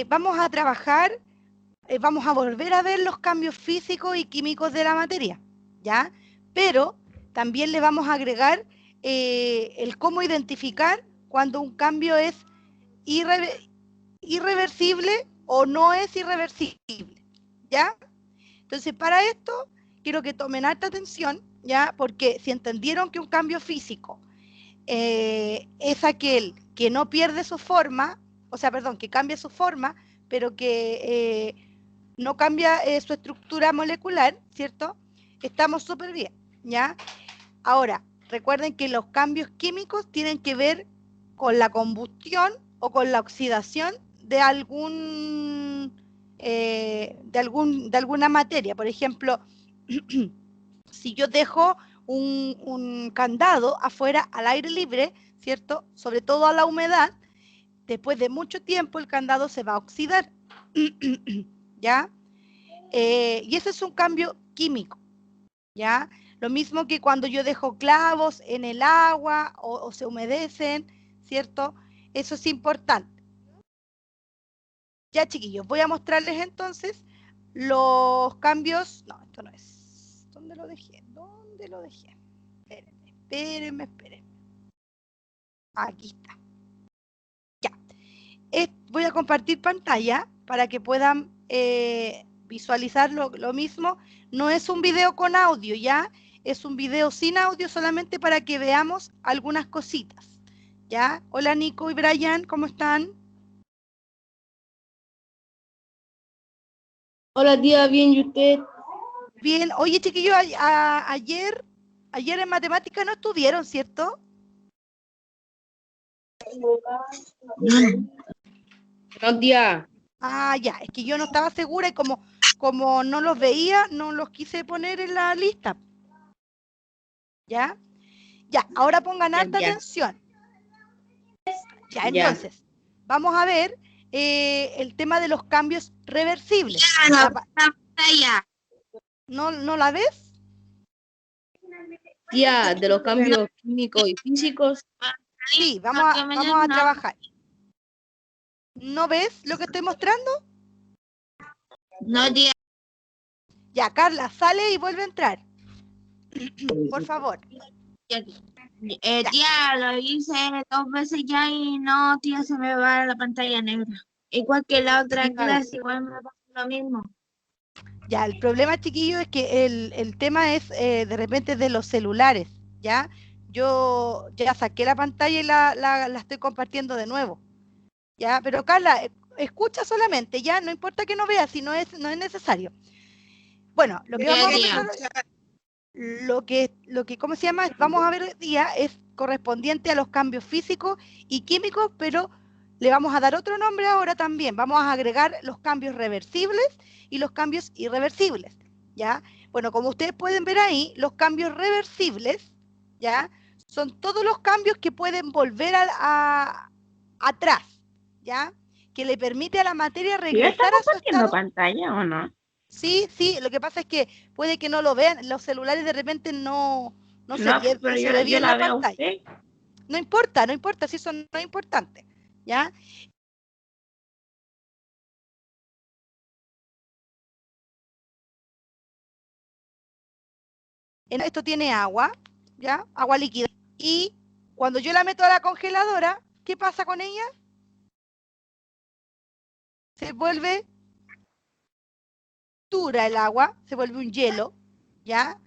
vamos a trabajar, vamos a volver a ver los cambios físicos y químicos de la materia, ¿ya? Pero también le vamos a agregar el cómo identificar cuando un cambio es irreversible o no es irreversible, ¿ya? Entonces, para esto, quiero que tomen alta atención, ¿ya? Porque si entendieron que un cambio físico es aquel que no pierde su forma, o sea, perdón, que cambia su forma, pero que no cambia su estructura molecular, ¿cierto? Estamos súper bien, ¿ya? Ahora, recuerden que los cambios químicos tienen que ver con la combustión o con la oxidación de de alguna materia. Por ejemplo, si yo dejo un candado afuera al aire libre, ¿cierto? Sobre todo a la humedad, después de mucho tiempo el candado se va a oxidar, ¿ya? Y ese es un cambio químico, ¿ya? Lo mismo que cuando yo dejo clavos en el agua o se humedecen, ¿cierto? Eso es importante. Ya, chiquillos, voy a mostrarles entonces los cambios. No, esto no es. ¿Dónde lo dejé? ¿Dónde lo dejé? Espérenme, espérenme, espérenme. Aquí está. Ya. Voy a compartir pantalla para que puedan visualizar lo mismo. No es un video con audio, ¿ya? Es un video sin audio solamente para que veamos algunas cositas, ¿ya? Hola Nico y Brian, ¿cómo están? Hola tía, bien, ¿y usted? Bien. Oye, chiquillos, ayer en matemática no estuvieron, ¿cierto? No, tía. Ah, ya, es que yo no estaba segura y como no los veía, no los quise poner en la lista, ¿ya? Ya, ahora pongan alta Ya, atención. Ya, ya. entonces, vamos a ver el tema de los cambios reversibles. La pantalla. ¿No la ves? Tía, de los cambios químicos y físicos. Sí, vamos a trabajar. ¿No ves lo que estoy mostrando? No, tía. Ya, Carla, sale y vuelve a entrar. Por favor. Ya, Tía, lo hice 2 veces ya y no, tía, se me va la pantalla negra. Igual que la otra clase, igual me pasa lo mismo. ya, el problema, chiquillo, es que el tema es de repente de los celulares, ¿ya? Yo ya saqué la pantalla y la estoy compartiendo de nuevo, ¿ya? Pero Carla, escucha solamente, ¿ya? No importa que no veas, si no es necesario. Bueno, lo que vamos a Tía. empezar, ¿cómo se llama? Vamos a ver hoy día es correspondiente a los cambios físicos y químicos, pero le vamos a dar otro nombre ahora también. Vamos a agregar los cambios reversibles y los cambios irreversibles, ¿ya? Bueno, como ustedes pueden ver ahí, los cambios reversibles, ¿ya? Son todos los cambios que pueden volver atrás, ¿ya? Que le permite a la materia ¿Ya está regresar a su compartiendo estado. pantalla o no? Sí, sí, lo que pasa es que puede que no lo vean, los celulares de repente No, pero no se ve yo bien la la veo a pantalla. usted. No importa, no importa, si eso no es importante, ¿ya? Esto tiene agua, ¿ya? Agua líquida. Y cuando yo la meto a la congeladora, ¿qué pasa con ella? Se vuelve dura el agua, se vuelve un hielo, ¿ya?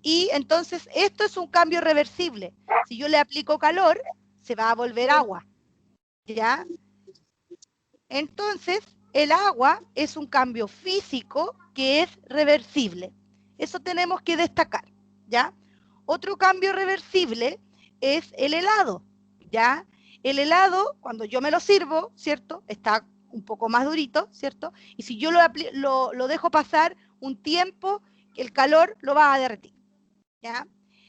Y entonces esto es un cambio reversible. Si yo le aplico calor, se va a volver agua, ¿ya? Entonces, el agua es un cambio físico que es reversible. Eso tenemos que destacar, ¿ya? Otro cambio reversible es el helado, ¿ya? El helado, cuando yo me lo sirvo, ¿cierto? Está un poco más durito, ¿cierto? Y si yo lo dejo pasar un tiempo, el calor lo va a derretir, ¿ya?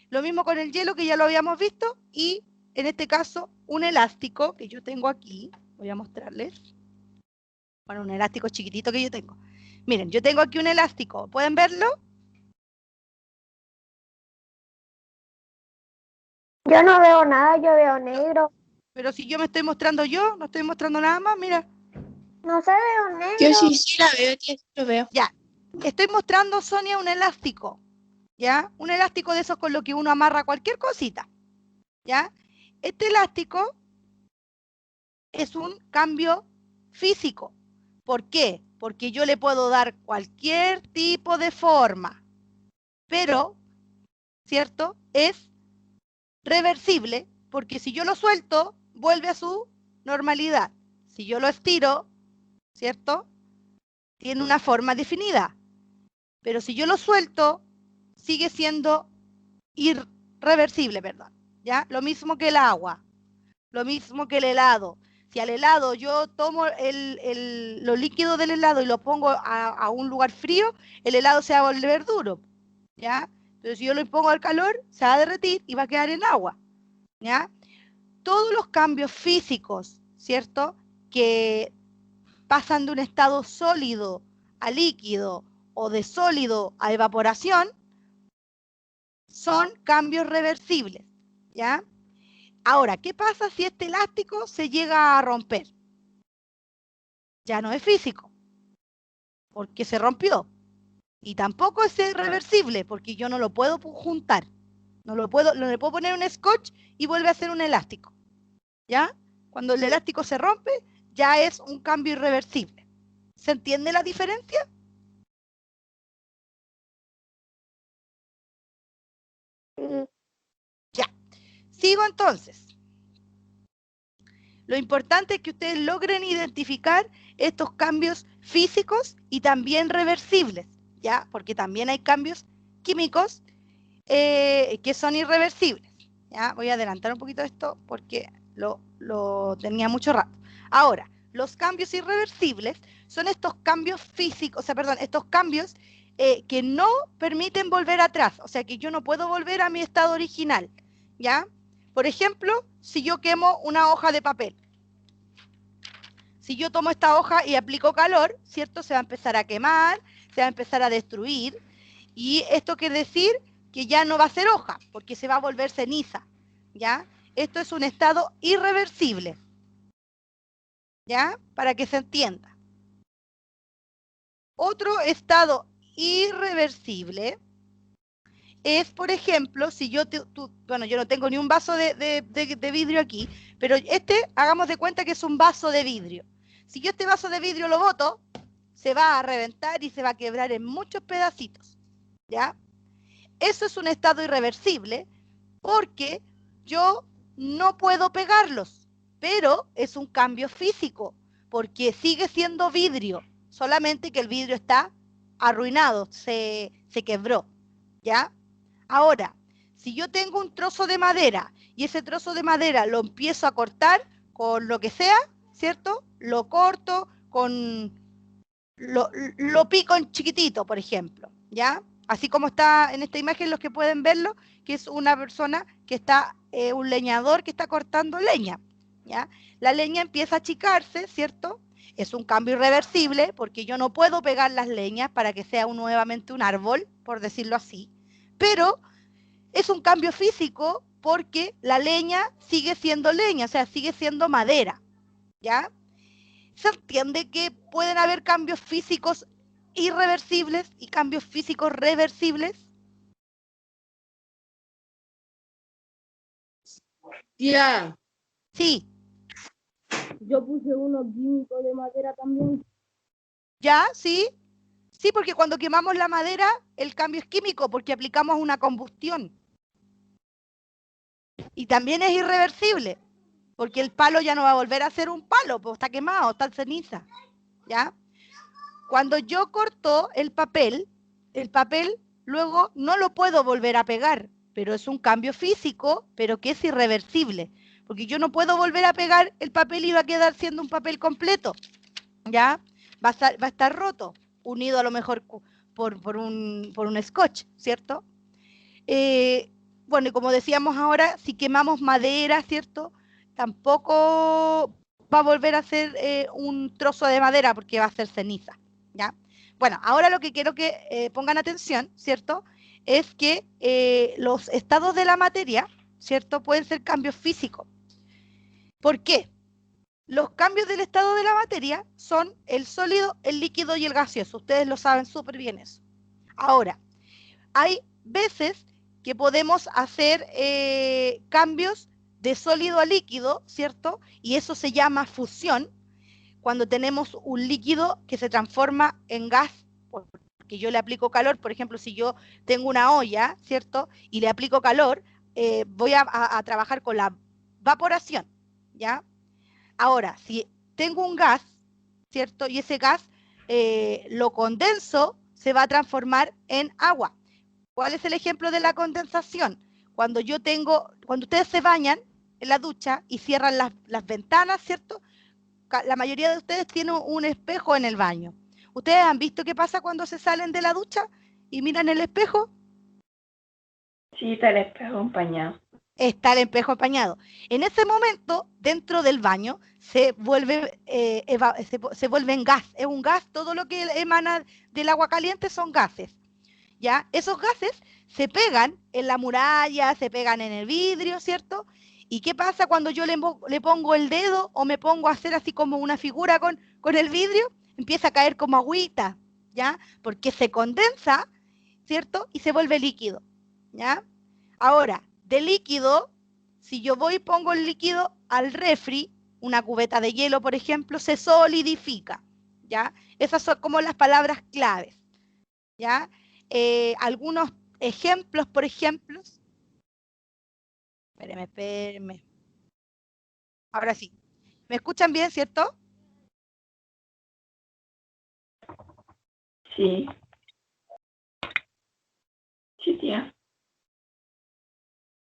Lo mismo con el hielo, que ya lo habíamos visto, y en este caso, un elástico que yo tengo aquí, voy a mostrarles. Bueno, un elástico chiquitito que yo tengo. Miren, yo tengo aquí un elástico. ¿Pueden verlo? Yo no veo nada, yo veo negro. Pero si yo me estoy mostrando yo, no estoy mostrando nada más, mira. No se ve un negro. Yo sí la veo, tía, sí lo veo. Ya, estoy mostrando, Sonia, un elástico, ¿ya? Un elástico de esos con lo que uno amarra cualquier cosita, ¿ya? Este elástico es un cambio físico. ¿Por qué? Porque yo le puedo dar cualquier tipo de forma, pero, ¿cierto? Es reversible, porque si yo lo suelto, vuelve a su normalidad. Si yo lo estiro, ¿cierto? Tiene una forma definida. Pero si yo lo suelto, sigue siendo irreversible, perdón. ¿Ya? Lo mismo que el agua, lo mismo que el helado. Si al helado yo tomo lo líquido del helado y lo pongo a un lugar frío, el helado se va a volver duro, ¿ya? Pero si yo lo pongo al calor, se va a derretir y va a quedar en agua, ¿ya? Todos los cambios físicos, ¿cierto? Que pasan de un estado sólido a líquido o de sólido a evaporación, son cambios reversibles, ¿ya? Ahora, ¿qué pasa si este elástico se llega a romper? Ya no es físico, porque se rompió. Y tampoco es reversible, porque yo no lo puedo juntar. No le puedo poner un scotch y vuelve a ser un elástico. ¿Ya? Cuando el elástico se rompe, ya es un cambio irreversible. ¿Se entiende la diferencia? Ya. Sigo entonces. Lo importante es que ustedes logren identificar estos cambios físicos y también reversibles, ¿ya? Porque también hay cambios químicos que son irreversibles, ¿ya? Voy a adelantar un poquito esto porque lo tenía mucho rato. Ahora, los cambios irreversibles son estos cambios físicos, o sea, perdón, estos cambios que no permiten volver atrás, o sea, que yo no puedo volver a mi estado original, ¿ya? Por ejemplo, si yo quemo una hoja de papel, si yo tomo esta hoja y aplico calor, ¿cierto? Se va a empezar a quemar, se va a empezar a destruir, y esto quiere decir que ya no va a ser hoja, porque se va a volver ceniza, ¿ya? Esto es un estado irreversible, ¿ya? Para que se entienda. Otro estado irreversible es, por ejemplo, si yo, bueno, yo no tengo ni un vaso de vidrio aquí, pero hagamos de cuenta que es un vaso de vidrio. Si yo este vaso de vidrio lo boto, se va a reventar y se va a quebrar en muchos pedacitos, ¿ya? Eso es un estado irreversible porque yo no puedo pegarlos, pero es un cambio físico, porque sigue siendo vidrio, solamente que el vidrio está arruinado, se quebró, ¿ya? Ahora, si yo tengo un trozo de madera y ese trozo de madera lo empiezo a cortar con lo que sea, ¿cierto? Lo corto lo pico en chiquitito, por ejemplo, ¿ya? Así como está en esta imagen, los que pueden verlo, que es una persona que está, un leñador que está cortando leña, ¿ya? La leña empieza a achicarse, ¿cierto? Es un cambio irreversible porque yo no puedo pegar las leñas para que sea nuevamente un árbol, por decirlo así, pero es un cambio físico porque la leña sigue siendo leña, o sea, sigue siendo madera, ¿ya? ¿Se entiende que pueden haber cambios físicos irreversibles y cambios físicos reversibles? Tía, Sí, yo puse uno químico de madera también. ¿ya? ¿Sí? Sí, porque cuando quemamos la madera, el cambio es químico porque aplicamos una combustión. Y también es irreversible, porque el palo ya no va a volver a ser un palo, pues está quemado, está en ceniza, ¿ya? Cuando yo corto el papel luego no lo puedo volver a pegar, pero es un cambio físico, pero que es irreversible, porque yo no puedo volver a pegar el papel y va a quedar siendo un papel completo, ¿ya? Va a estar roto, unido a lo mejor por un scotch, ¿cierto? Bueno, y como decíamos ahora, si quemamos madera, ¿cierto? Tampoco va a volver a ser un trozo de madera porque va a ser ceniza, ¿ya? Bueno, ahora lo que quiero que pongan atención, ¿cierto? Es que los estados de la materia, ¿cierto? Pueden ser cambios físicos. ¿Por qué? Los cambios del estado de la materia son el sólido, el líquido y el gaseoso. Ustedes lo saben súper bien eso. Ahora, hay veces que podemos hacer cambios de sólido a líquido, ¿cierto? Y eso se llama fusión, cuando tenemos un líquido que se transforma en gas, porque yo le aplico calor. Por ejemplo, si yo tengo una olla, ¿cierto? Y le aplico calor, voy a trabajar con la evaporación, ¿ya? Ahora, si tengo un gas, ¿cierto? Y ese gas lo condenso, se va a transformar en agua. ¿Cuál es el ejemplo de la condensación? Cuando ustedes se bañan en la ducha y cierran las ventanas, ¿cierto? La mayoría de ustedes tienen un espejo en el baño. ¿Ustedes han visto qué pasa cuando se salen de la ducha y miran el espejo? Sí, está el espejo empañado. Está el espejo empañado. En ese momento, dentro del baño, se vuelve en gas. Es un gas, todo lo que emana del agua caliente son gases. ¿Ya? Esos gases se pegan en la muralla, se pegan en el vidrio, ¿cierto? ¿Y qué pasa cuando yo le pongo el dedo o me pongo a hacer así como una figura con el vidrio? Empieza a caer como agüita, ¿ya? Porque se condensa, ¿cierto? Y se vuelve líquido, ¿ya? Ahora, de líquido, si yo voy y pongo el líquido al refri, una cubeta de hielo, por ejemplo, se solidifica, ¿ya? Esas son como las palabras claves, ¿ya? Algunos ejemplos, por ejemplo. Espérenme. Ahora sí. ¿Me escuchan bien, cierto? Sí. Sí, tía.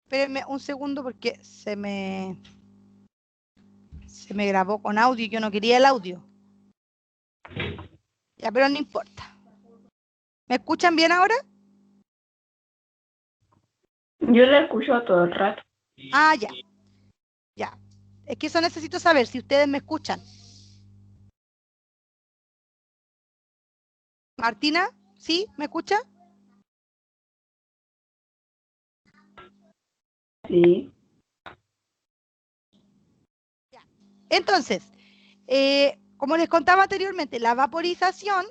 Espérenme un segundo porque se me grabó con audio y yo no quería el audio. Ya, pero no importa. ¿Me escuchan bien ahora? Yo la escucho todo el rato. Ah, ya. Ya. Es que eso necesito saber si ustedes me escuchan. Martina, ¿sí? ¿Me escucha? Sí. Entonces, como les contaba anteriormente, la vaporización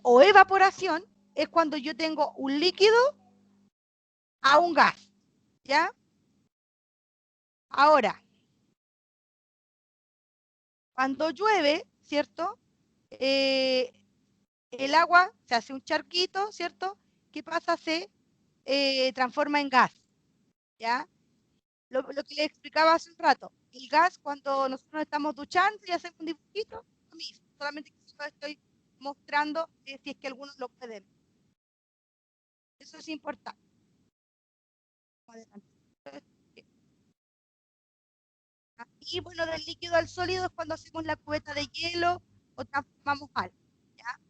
o evaporación es cuando yo tengo un líquido a un gas, ¿ya? Ahora, cuando llueve, ¿cierto? El agua se hace un charquito, ¿cierto? ¿Qué pasa? Se transforma en gas, ¿ya? Lo que les explicaba hace un rato. El gas, cuando nosotros estamos duchando y hacemos un dibujito, lo mismo. Solamente que yo estoy mostrando si es que algunos lo pueden. Eso es importante. Y bueno, del líquido al sólido es cuando hacemos la cubeta de hielo o transformamos algo, ¿ya?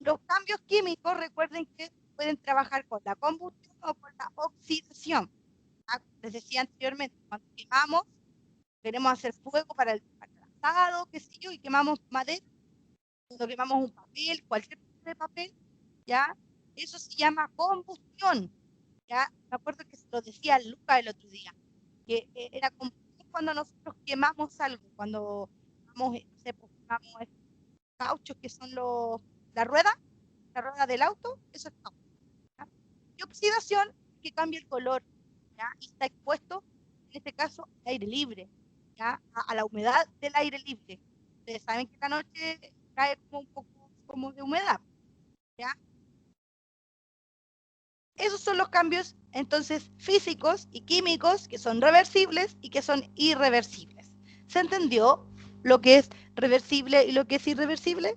Los cambios químicos, recuerden que pueden trabajar con la combustión o con la oxidación. ¿Ya? Les decía anteriormente, cuando quemamos, queremos hacer fuego para el asado, qué sé yo, y quemamos madera, cuando quemamos un papel, cualquier tipo de papel, ¿ya? Eso se llama combustión, ¿ya? Me acuerdo que se lo decía Luca el otro día, que era combustión cuando nosotros quemamos algo, cuando quemamos, no sé, pues, quemamos estos cauchos que son la rueda del auto, eso es caucho, ¿ya? Y oxidación, que cambia el color, ¿ya? Y está expuesto, en este caso, al aire libre, ¿ya? A la humedad del aire libre. Ustedes saben que la noche cae como un poco como de humedad, ¿ya? Esos son los cambios, entonces, físicos y químicos que son reversibles y que son irreversibles. ¿Se entendió lo que es reversible y lo que es irreversible?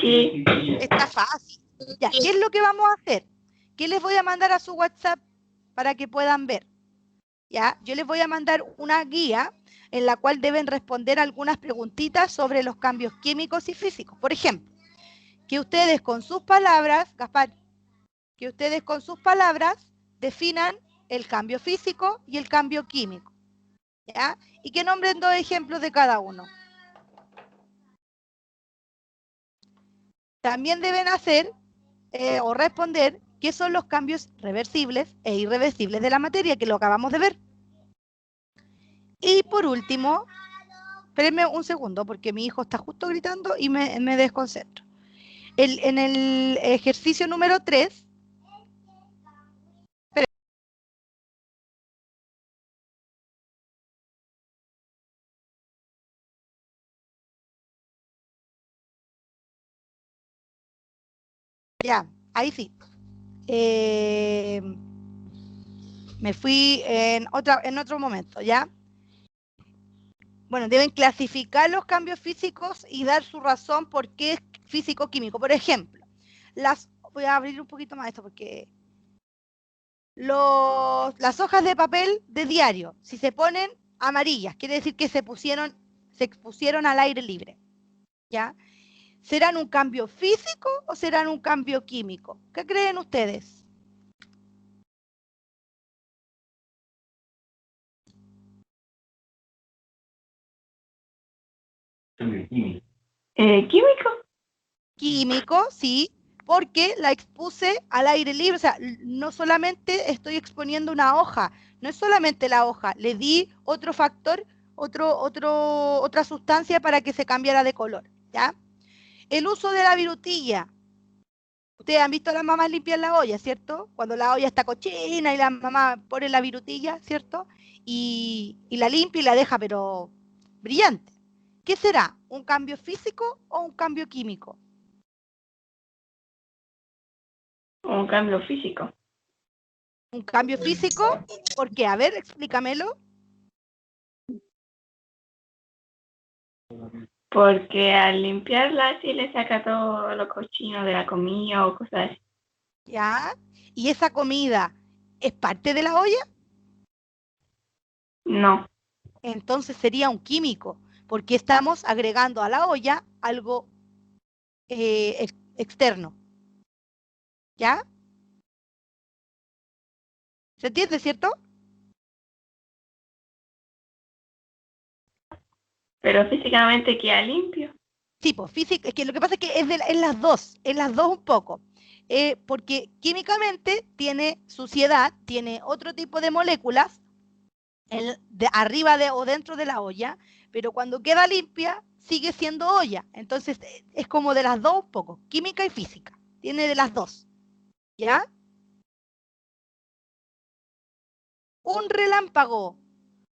Sí. Está fácil. Ya, ¿qué es lo que vamos a hacer? ¿Qué les voy a mandar a su WhatsApp para que puedan ver? ¿Ya? Yo les voy a mandar una guía en la cual deben responder algunas preguntitas sobre los cambios químicos y físicos. Por ejemplo, que ustedes con sus palabras, Gaspar, que ustedes con sus palabras definan el cambio físico y el cambio químico, ¿ya? Y que nombren 2 ejemplos de cada uno. También deben hacer o responder ¿Qué son los cambios reversibles e irreversibles de la materia? Que lo acabamos de ver. Y por último, espérenme un segundo porque mi hijo está justo gritando y me desconcentro. En el ejercicio número 3, ya, ahí sí. Me fui en otro momento, ¿ya? Bueno, deben clasificar los cambios físicos y dar su razón por qué es físico-químico. Por ejemplo, voy a abrir un poquito más esto porque las hojas de papel de diario, si se ponen amarillas, quiere decir que se expusieron al aire libre, ¿ya? ¿Serán un cambio físico o serán un cambio químico? ¿Qué creen ustedes? ¿Químico? Químico, sí, porque la expuse al aire libre, o sea, no solamente estoy exponiendo una hoja, no es solamente la hoja, le di otro factor, otra sustancia para que se cambiara de color, ¿ya? El uso de la virutilla. Ustedes han visto a las mamás limpiar la olla, ¿cierto? Cuando la olla está cochina y la mamá pone la virutilla, ¿cierto? Y la limpia y la deja, pero brillante. ¿Qué será? ¿Un cambio físico o un cambio químico? Un cambio físico. ¿Un cambio físico? ¿Por qué? A ver, explícamelo. Porque al limpiarla sí le saca todo lo cochino de la comida o cosas así. ¿Ya? ¿Y esa comida es parte de la olla? No. Entonces sería un químico, porque estamos agregando a la olla algo externo. ¿Ya? ¿Se entiende, cierto? Pero físicamente queda limpio. Sí, pues física, es que lo que pasa es que es las dos un poco. Porque químicamente tiene suciedad, tiene otro tipo de moléculas arriba o dentro de la olla, pero cuando queda limpia sigue siendo olla. Entonces es como de las dos un poco, química y física. Tiene de las dos. ¿Ya? Un relámpago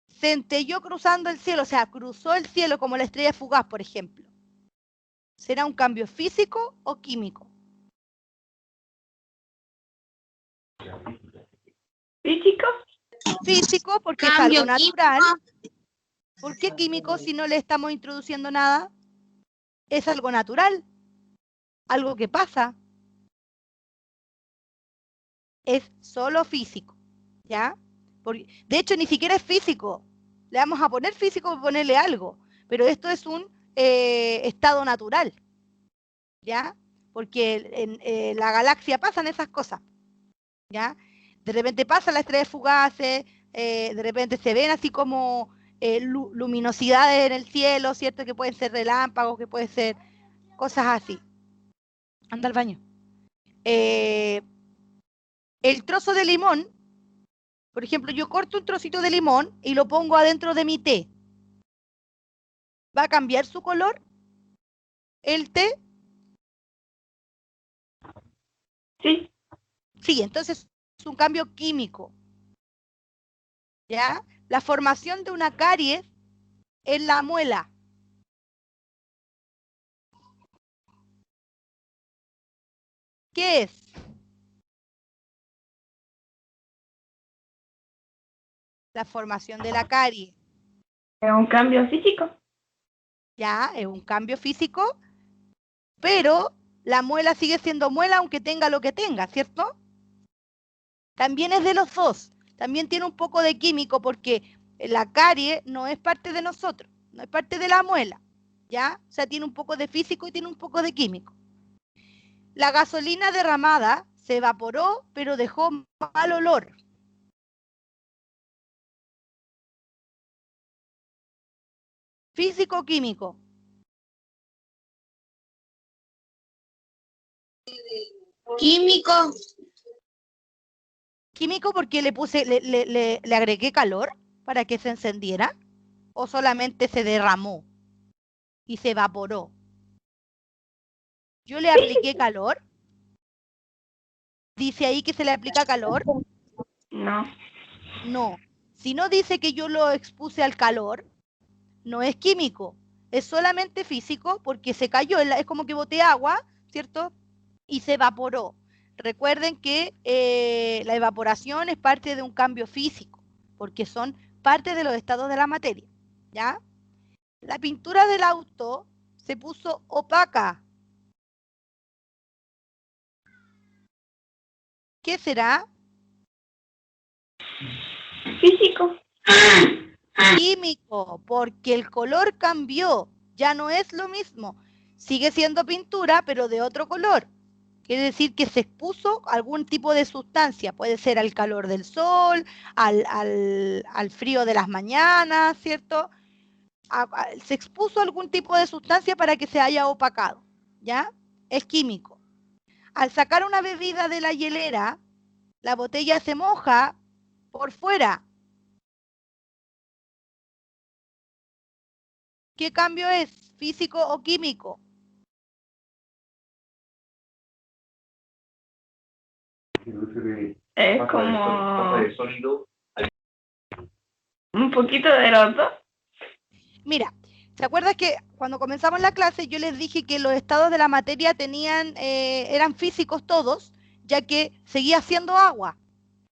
centelló cruzando el cielo, o sea, cruzó el cielo como la estrella fugaz, por ejemplo. ¿Será un cambio físico o químico? ¿Físico? Físico porque es Cambio algo natural. ¿Por qué químico si no le estamos introduciendo nada? Es algo natural, algo que pasa. Es solo físico, ¿ya? De hecho, ni siquiera es físico. Le vamos a poner físico y ponerle algo, pero esto es un estado natural, ¿ya? Porque en la galaxia pasan esas cosas, ¿ya? De repente pasan las estrellas fugaces, de repente se ven así como luminosidades en el cielo, ¿cierto? Que pueden ser relámpagos, que pueden ser cosas así. Anda al baño. El trozo de limón, por ejemplo, yo corto un trocito de limón y lo pongo adentro de mi té. ¿Va a cambiar su color el té? Sí. Sí, entonces es un cambio químico. ¿Ya? La formación de una caries en la muela. ¿Qué es? La formación de la caries. ¿Es un cambio físico? Ya, es un cambio físico, pero la muela sigue siendo muela aunque tenga lo que tenga, ¿cierto? También es de los dos. También tiene un poco de químico porque la carie no es parte de nosotros, no es parte de la muela, ¿ya? O sea, tiene un poco de físico y tiene un poco de químico. La gasolina derramada se evaporó, pero dejó mal olor. Físico o químico. Químico. Químico porque le puse, le agregué calor para que se encendiera, o solamente se derramó y se evaporó. Yo le apliqué calor. ¿Dice ahí que se le aplica calor? No. No. Si no dice que yo lo expuse al calor, no es químico. Es solamente físico porque se cayó. Es como que boté agua, ¿cierto? Y se evaporó. Recuerden que la evaporación es parte de un cambio físico, porque son parte de los estados de la materia, ¿ya? La pintura del auto se puso opaca. ¿Qué será? Físico. Químico, porque el color cambió, ya no es lo mismo. Sigue siendo pintura, pero de otro color. Quiere decir que se expuso algún tipo de sustancia, puede ser al calor del sol, al frío de las mañanas, ¿cierto? Se expuso algún tipo de sustancia para que se haya opacado, ¿ya? Es químico. Al sacar una bebida de la hielera, la botella se moja por fuera. ¿Qué cambio es? ¿Físico o químico? Es como un poquito de los dos. Mira, ¿se acuerdas que cuando comenzamos la clase yo les dije que los estados de la materia eran físicos todos, ya que seguía siendo agua,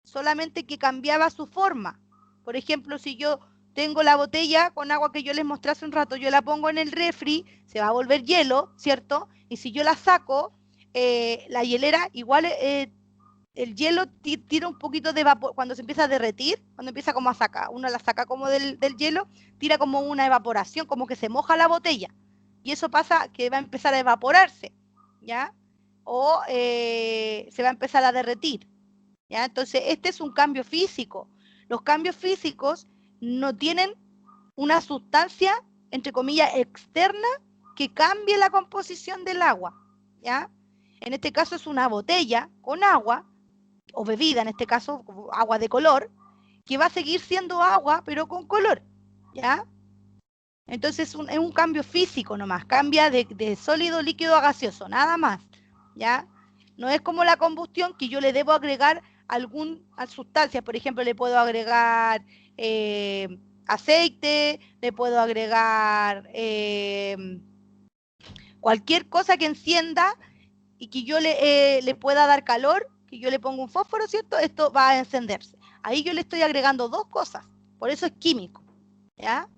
solamente que cambiaba su forma? Por ejemplo, si yo tengo la botella con agua que yo les mostré hace un rato, yo la pongo en el refri, se va a volver hielo, ¿cierto? Y si yo la saco, la hielera igual el hielo tira un poquito de vapor, cuando se empieza a derretir, cuando empieza como a sacar, uno la saca como del hielo, tira como una evaporación, como que se moja la botella. Y eso pasa que va a empezar a evaporarse, ¿ya? O se va a empezar a derretir, ¿ya? Entonces, este es un cambio físico. Los cambios físicos no tienen una sustancia, entre comillas, externa que cambie la composición del agua, ¿ya? En este caso es una botella con agua, o bebida, en este caso agua de color, que va a seguir siendo agua, pero con color, ¿ya? Entonces es un cambio físico nomás, cambia de sólido, líquido a gaseoso, nada más, ¿ya? No es como la combustión que yo le debo agregar alguna sustancia, por ejemplo, le puedo agregar aceite, le puedo agregar cualquier cosa que encienda y que yo le pueda dar calor, que yo le ponga un fósforo, ¿cierto? Esto va a encenderse. Ahí yo le estoy agregando dos cosas, por eso es químico, ¿ya?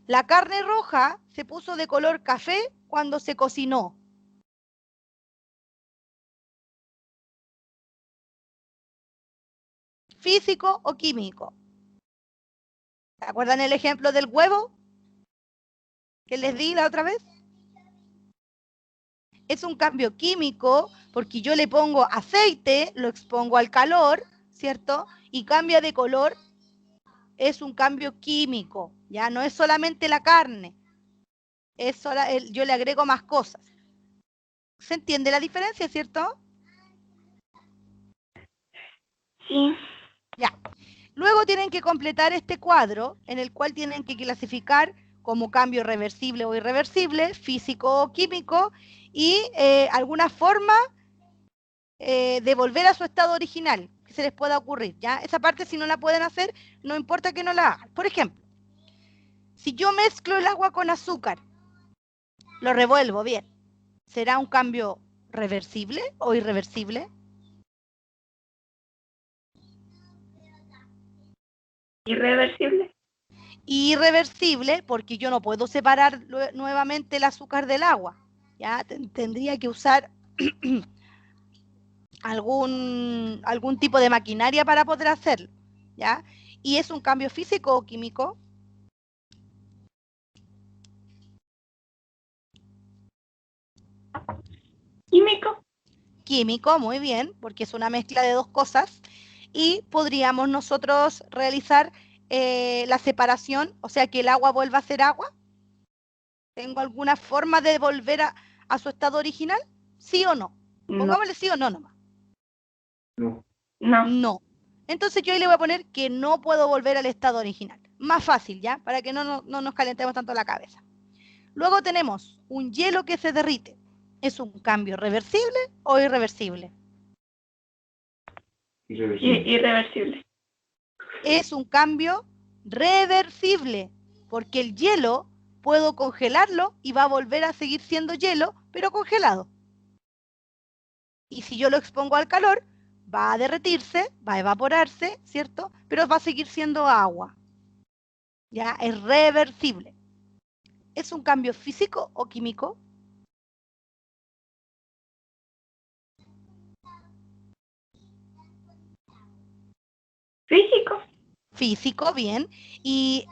La carne roja se puso de color café cuando se cocinó. ¿Físico o químico? ¿Se acuerdan el ejemplo del huevo que les di la otra vez? Es un cambio químico porque yo le pongo aceite, lo expongo al calor, ¿cierto? Y cambia de color. Es un cambio químico, ya no es solamente la carne, yo le agrego más cosas. ¿Se entiende la diferencia, cierto? Sí. Ya. Luego tienen que completar este cuadro en el cual tienen que clasificar como cambio reversible o irreversible, físico o químico, y alguna forma de volver a su estado original que se les pueda ocurrir, ¿ya? Esa parte si no la pueden hacer, no importa que no la hagan. Por ejemplo, si yo mezclo el agua con azúcar, lo revuelvo bien, ¿será un cambio reversible o irreversible? Irreversible. Irreversible porque yo no puedo separar nuevamente el azúcar del agua, ¿ya? Tendría que usar algún tipo de maquinaria para poder hacerlo, ¿ya? Y es un cambio físico o químico. Químico. Químico, muy bien, porque es una mezcla de dos cosas. Y podríamos nosotros realizar la separación, o sea, que el agua vuelva a ser agua. ¿Tengo alguna forma de volver a su estado original? ¿Sí o no? No. Pongámosle sí o no nomás. No. No. Entonces yo ahí le voy a poner que no puedo volver al estado original. Más fácil, ¿ya? Para que no nos calentemos tanto la cabeza. Luego tenemos un hielo que se derrite. ¿Es un cambio reversible o irreversible? Irreversible. Es un cambio reversible, porque el hielo puedo congelarlo y va a volver a seguir siendo hielo, pero congelado. Y si yo lo expongo al calor, va a derretirse, va a evaporarse, ¿cierto? Pero va a seguir siendo agua. Ya, es reversible. ¿Es un cambio físico o químico? Físico. Físico, bien. ¿Y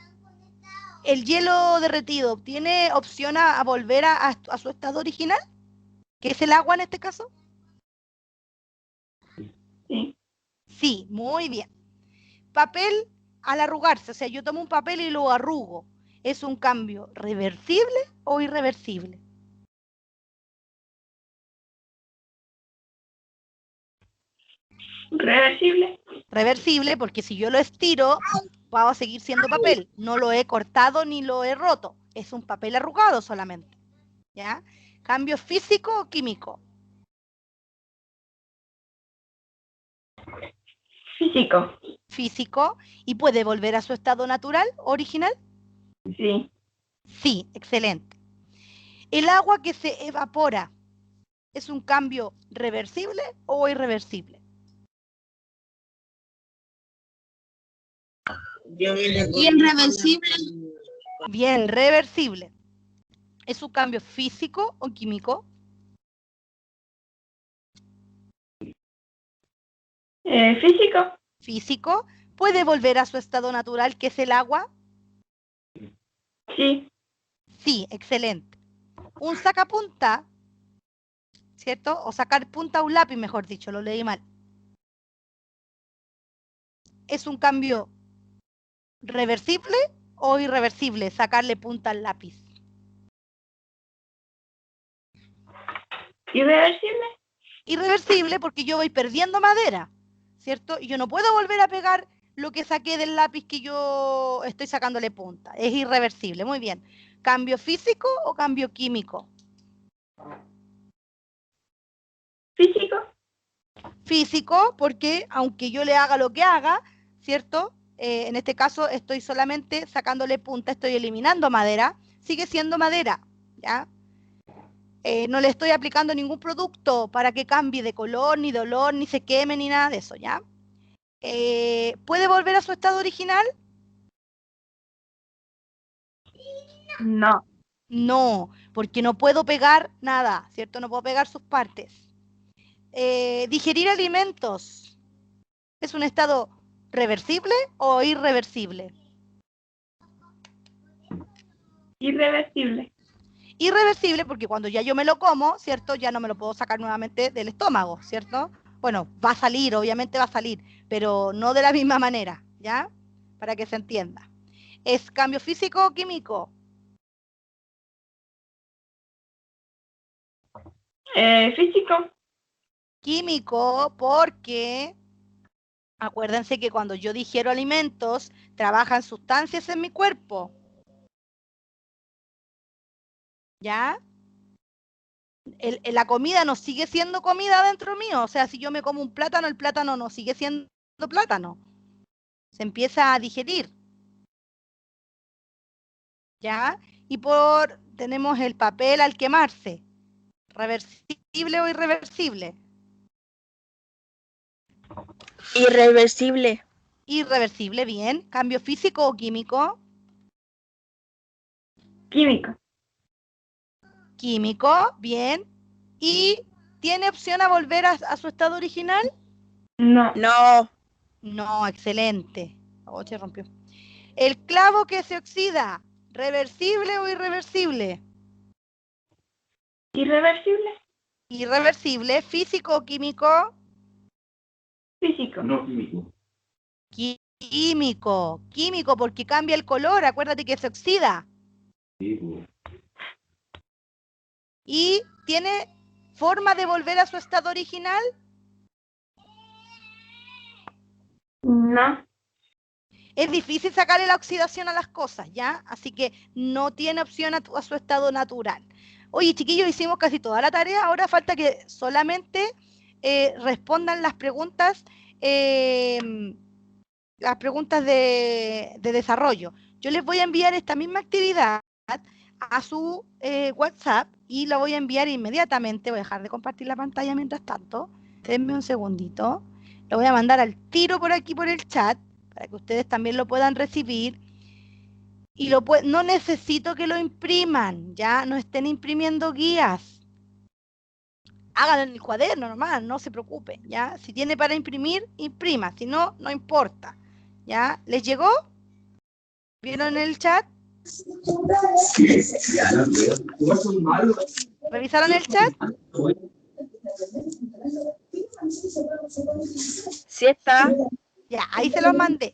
el hielo derretido tiene opción a volver a su estado original? ¿Que es el agua en este caso? Sí. Sí, muy bien. Papel al arrugarse, o sea, yo tomo un papel y lo arrugo. ¿Es un cambio reversible o irreversible? Reversible. Reversible, porque si yo lo estiro, va a seguir siendo papel. No lo he cortado ni lo he roto. Es un papel arrugado solamente. ¿Ya? ¿Cambio físico o químico? Físico. Físico. ¿Y puede volver a su estado natural, original? Sí. Sí, excelente. ¿El agua que se evapora es un cambio reversible o irreversible? Irreversible. Bien, reversible. ¿Es un cambio físico o químico? Físico. Físico. ¿Puede volver a su estado natural, que es el agua? Sí. Sí, excelente. Un sacapunta, ¿cierto? O sacar punta a un lápiz, mejor dicho, lo leí mal. ¿Es un cambio reversible o irreversible sacarle punta al lápiz? Irreversible. Irreversible porque yo voy perdiendo madera, ¿cierto? Y yo no puedo volver a pegar lo que saqué del lápiz que yo estoy sacándole punta. Es irreversible, muy bien. ¿Cambio físico o cambio químico? Físico. Físico, porque aunque yo le haga lo que haga, ¿cierto? En este caso estoy solamente sacándole punta, estoy eliminando madera, sigue siendo madera, ¿ya? No le estoy aplicando ningún producto para que cambie de color, ni de olor, ni se queme, ni nada de eso, ¿ya? ¿Puede volver a su estado original? No. No, porque no puedo pegar nada, ¿cierto? No puedo pegar sus partes. Digerir alimentos, ¿es un estado reversible o irreversible? Irreversible. Irreversible porque cuando ya yo me lo como, ¿cierto? Ya no me lo puedo sacar nuevamente del estómago, ¿cierto? Bueno, va a salir, obviamente va a salir, pero no de la misma manera, ¿ya? Para que se entienda. ¿Es cambio físico o químico? Físico. Químico porque acuérdense que cuando yo digiero alimentos, trabajan sustancias en mi cuerpo, ¿ya? La comida no sigue siendo comida dentro mío, o sea, si yo me como un plátano, el plátano no sigue siendo plátano, se empieza a digerir, ¿ya? Y tenemos el papel al quemarse, reversible o irreversible. Irreversible. Irreversible, bien. ¿Cambio físico o químico? Químico. Químico, bien. ¿Y tiene opción a volver a su estado original? No. No. No, excelente. Oh, se rompió. ¿El clavo que se oxida, reversible o irreversible? Irreversible. Irreversible, físico o químico? Físico. No químico. Químico, químico porque cambia el color, acuérdate que se oxida. Sí, pues. ¿Y tiene forma de volver a su estado original? No. Es difícil sacarle la oxidación a las cosas, ¿ya? Así que no tiene opción a su estado natural. Oye, chiquillos, hicimos casi toda la tarea, ahora falta que solamente respondan las preguntas de desarrollo. Yo les voy a enviar esta misma actividad a su WhatsApp y la voy a enviar inmediatamente. Voy a dejar de compartir la pantalla mientras tanto. Denme un segundito. Lo voy a mandar al tiro por aquí por el chat para que ustedes también lo puedan recibir. Y no necesito que lo impriman, ya no estén imprimiendo guías. Háganlo en el cuaderno nomás, no se preocupen, ¿ya? Si tiene para imprimir, imprima, si no, no importa, ¿ya? ¿Les llegó? ¿Vieron el chat? ¿Revisaron el chat? Sí está. Ya, ahí se los mandé.